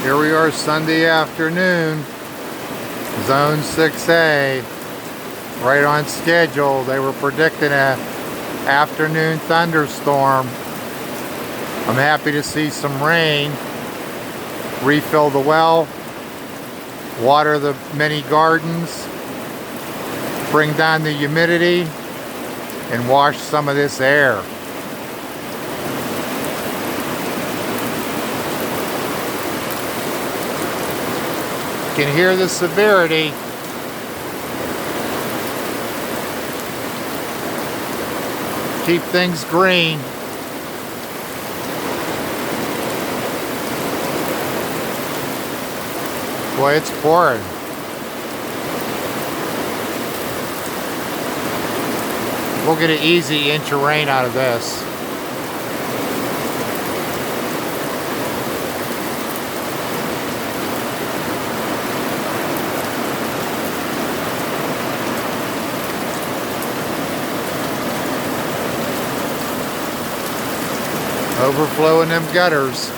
Here we are Sunday afternoon, Zone 6A, right on schedule. They were predicting an afternoon thunderstorm. I'm happy to see some rain. Refill the well, water the mini gardens, bring down the humidity, and wash some of this air. You can hear the severity. Keep things green. Boy, it's pouring. We'll get an easy inch of rain out of this. Overflowing them gutters.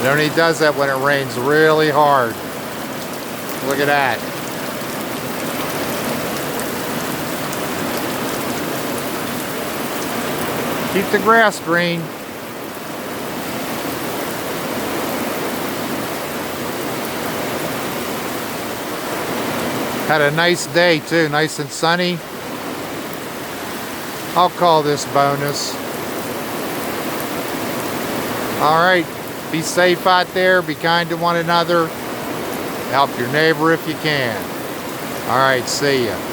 It only does that when it rains really hard. Look at that. Keep the grass green. Had a nice day too, nice and sunny. I'll call this bonus. All right, be safe out there, be kind to one another, help your neighbor if you can. All right, see ya.